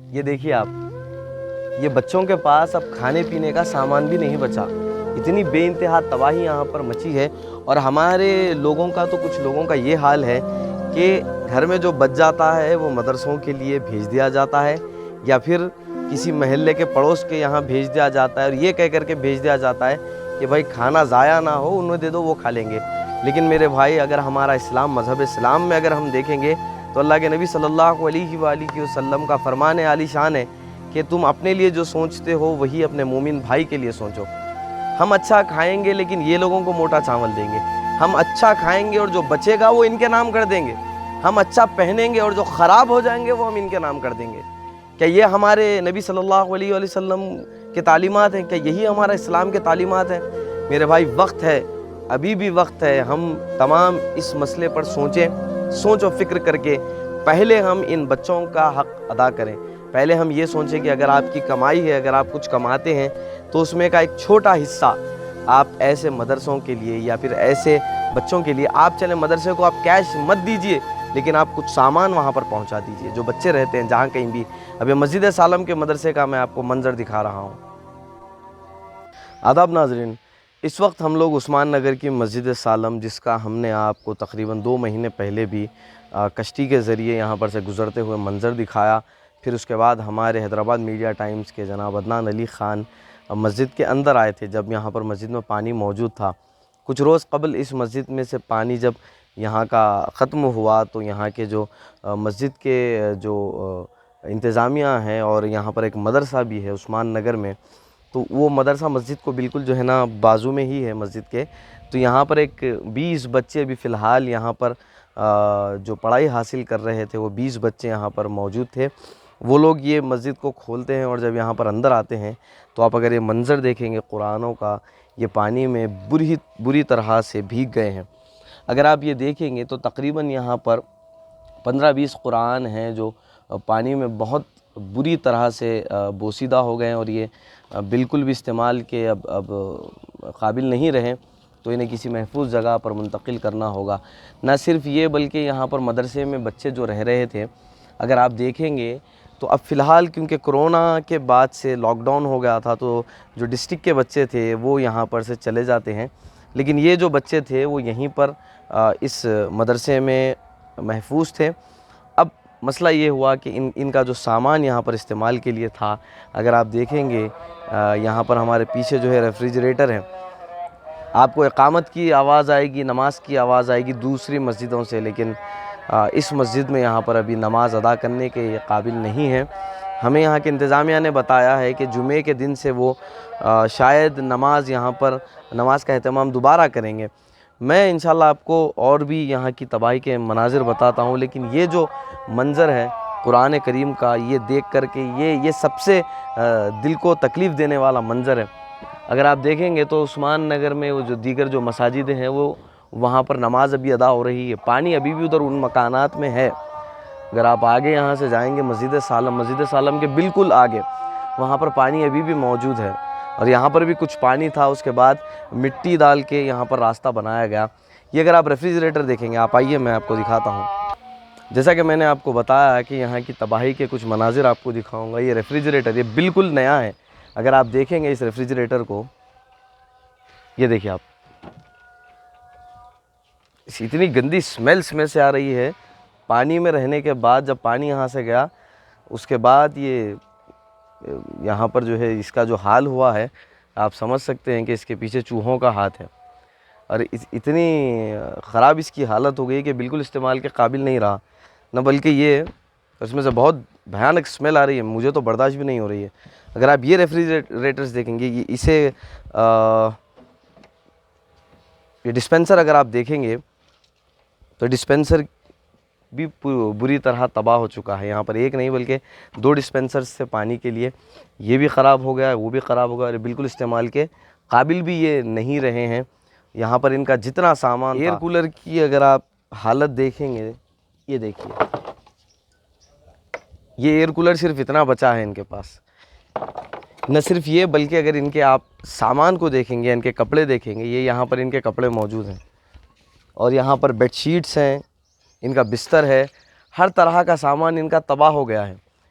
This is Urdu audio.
یہ دیکھیے آپ، یہ بچوں کے پاس اب کھانے پینے کا سامان بھی نہیں بچا، اتنی بے انتہا تباہی یہاں پر مچی ہے۔ اور ہمارے لوگوں کا تو کچھ لوگوں کا یہ حال ہے کہ گھر میں جو بچ جاتا ہے وہ مدرسوں کے لیے بھیج دیا جاتا ہے، یا پھر کسی محلے کے پڑوس کے یہاں بھیج دیا جاتا ہے، اور یہ کہہ کر کے بھیج دیا جاتا ہے کہ بھائی کھانا ضائع نہ ہو، انہیں دے دو وہ کھا لیں گے۔ لیکن میرے بھائی، اگر ہمارا اسلام، مذہب اسلام میں اگر ہم دیکھیں گے تو اللہ کے نبی صلی اللہ علیہ وآلہ وسلم کا فرمان عالی شان ہے کہ تم اپنے لیے جو سوچتے ہو وہی اپنے مومن بھائی کے لیے سوچو۔ ہم اچھا کھائیں گے لیکن یہ لوگوں کو موٹا چاول دیں گے، ہم اچھا کھائیں گے اور جو بچے گا وہ ان کے نام کر دیں گے، ہم اچھا پہنیں گے اور جو خراب ہو جائیں گے وہ ہم ان کے نام کر دیں گے۔ کیا یہ ہمارے نبی صلی اللہ علیہ وآلہ وسلم کے تعلیمات ہیں؟ کیا یہی ہمارا اسلام کے تعلیمات ہیں؟ میرے بھائی، وقت ہے، ابھی بھی وقت ہے، ہم تمام اس مسئلے پر سوچیں، سوچ و فکر کر کے پہلے ہم ان بچوں کا حق ادا کریں۔ پہلے ہم یہ سوچیں کہ اگر آپ کی کمائی ہے، اگر آپ کچھ کماتے ہیں تو اس میں کا ایک چھوٹا حصہ آپ ایسے مدرسوں کے لیے یا پھر ایسے بچوں کے لیے، آپ چلیں مدرسے کو آپ کیش مت دیجئے لیکن آپ کچھ سامان وہاں پر پہنچا دیجئے جو بچے رہتے ہیں جہاں کہیں بھی۔ ابھی مسجد سالم کے مدرسے کا میں آپ کو منظر دکھا رہا ہوں۔ آداب ناظرین، اس وقت ہم لوگ عثمان نگر کی مسجد سالم، جس کا ہم نے آپ کو تقریباً 2 مہینے پہلے بھی کشتی کے ذریعے یہاں پر سے گزرتے ہوئے منظر دکھایا، پھر اس کے بعد ہمارے حیدرآباد میڈیا ٹائمز کے جناب عدنان علی خان مسجد کے اندر آئے تھے جب یہاں پر مسجد میں پانی موجود تھا۔ کچھ روز قبل اس مسجد میں سے پانی جب یہاں کا ختم ہوا تو یہاں کے جو مسجد کے جو انتظامیہ ہیں، اور یہاں پر ایک مدرسہ بھی ہے عثمان نگر میں، تو وہ مدرسہ مسجد کو بالکل جو ہے نا بازو میں ہی ہے مسجد کے، تو یہاں پر ایک 20 بچے بھی فی الحال یہاں پر جو پڑھائی حاصل کر رہے تھے، وہ 20 بچے یہاں پر موجود تھے۔ وہ لوگ یہ مسجد کو کھولتے ہیں اور جب یہاں پر اندر آتے ہیں تو آپ اگر یہ منظر دیکھیں گے قرآنوں کا، یہ پانی میں بری طرح سے بھیگ گئے ہیں۔ اگر آپ یہ دیکھیں گے تو تقریباً یہاں پر 15-20 قرآن ہیں جو پانی میں بہت بری طرح سے بوسیدہ ہو گئے ہیں، اور یہ بالکل بھی استعمال کے اب قابل نہیں رہے، تو انہیں کسی محفوظ جگہ پر منتقل کرنا ہوگا۔ نہ صرف یہ بلکہ یہاں پر مدرسے میں بچے جو رہ رہے تھے، اگر آپ دیکھیں گے تو اب فی الحال کیونکہ کرونا کے بعد سے لاک ڈاؤن ہو گیا تھا تو جو ڈسٹرکٹ کے بچے تھے وہ یہاں پر سے چلے جاتے ہیں، لیکن یہ جو بچے تھے وہ یہیں پر اس مدرسے میں محفوظ تھے۔ اب مسئلہ یہ ہوا کہ ان کا جو سامان یہاں پر استعمال کے لیے تھا، اگر آپ دیکھیں گے یہاں پر ہمارے پیچھے جو ہے ریفریجریٹر ہے، آپ کو اقامت کی آواز آئے گی، نماز کی آواز آئے گی دوسری مسجدوں سے، لیکن اس مسجد میں یہاں پر ابھی نماز ادا کرنے کے یہ قابل نہیں ہے۔ ہمیں یہاں کے انتظامیہ نے بتایا ہے کہ جمعے کے دن سے وہ شاید یہاں پر نماز کا اہتمام دوبارہ کریں گے۔ میں انشاءاللہ آپ کو اور بھی یہاں کی تباہی کے مناظر بتاتا ہوں، لیکن یہ جو منظر ہے قرآن کریم کا، یہ دیکھ کر کے یہ سب سے دل کو تکلیف دینے والا منظر ہے۔ اگر آپ دیکھیں گے تو عثمان نگر میں وہ جو دیگر جو مساجد ہیں وہ وہاں پر نماز ابھی ادا ہو رہی ہے، پانی ابھی بھی ادھر ان مکانات میں ہے۔ اگر آپ آگے یہاں سے جائیں گے مسجد سالم کے بالکل آگے، وہاں پر پانی ابھی بھی موجود ہے، اور یہاں پر بھی کچھ پانی تھا، اس کے بعد مٹی ڈال کے یہاں پر راستہ بنایا گیا۔ یہ اگر آپ ریفریجریٹر دیکھیں گے، آپ آئیے میں آپ کو دکھاتا ہوں۔ جیسا کہ میں نے آپ کو بتایا کہ یہاں کی تباہی کے کچھ مناظر آپ کو دکھاؤں گا۔ یہ ریفریجریٹر یہ بالکل نیا ہے، اگر آپ دیکھیں گے اس ریفریجریٹر کو، یہ دیکھیں آپ، اتنی گندی سمیل اس میں سے آ رہی ہے۔ پانی میں رہنے کے بعد جب پانی یہاں سے گیا، اس کے بعد یہ یہاں پر جو ہے اس کا جو حال ہوا ہے، آپ سمجھ سکتے ہیں کہ اس کے پیچھے چوہوں کا ہاتھ ہے، اور اتنی خراب اس کی حالت ہو گئی کہ بالکل استعمال کے قابل نہیں رہا، نہ بلکہ یہ اس میں سے بہت بھیانک سمیل آ رہی ہے، مجھے تو برداشت بھی نہیں ہو رہی ہے۔ اگر آپ یہ ریفریجریٹرز دیکھیں گے، اسے یہ ڈسپینسر اگر آپ دیکھیں گے تو ڈسپینسر بھی بری طرح تباہ ہو چکا ہے۔ یہاں پر ایک نہیں بلکہ 2 ڈسپینسرز سے پانی کے لیے، یہ بھی خراب ہو گیا ہے، وہ بھی خراب ہو گیا، اور بالکل استعمال کے قابل بھی یہ نہیں رہے ہیں۔ یہاں پر ان کا جتنا سامان تھا، ایئر کولر کی اگر آپ حالت دیکھیں گے، یہ دیکھیے، یہ ایئر کولر صرف اتنا بچا ہے ان کے پاس۔ نہ صرف یہ بلکہ اگر ان کے آپ سامان کو دیکھیں گے، ان کے کپڑے دیکھیں گے، یہ یہاں پر ان کے کپڑے موجود ہیں، اور یہاں پر بیڈ شیٹس ہیں، ان کا بستر ہے، ہر طرح کا سامان ان کا تباہ ہو گیا ہے۔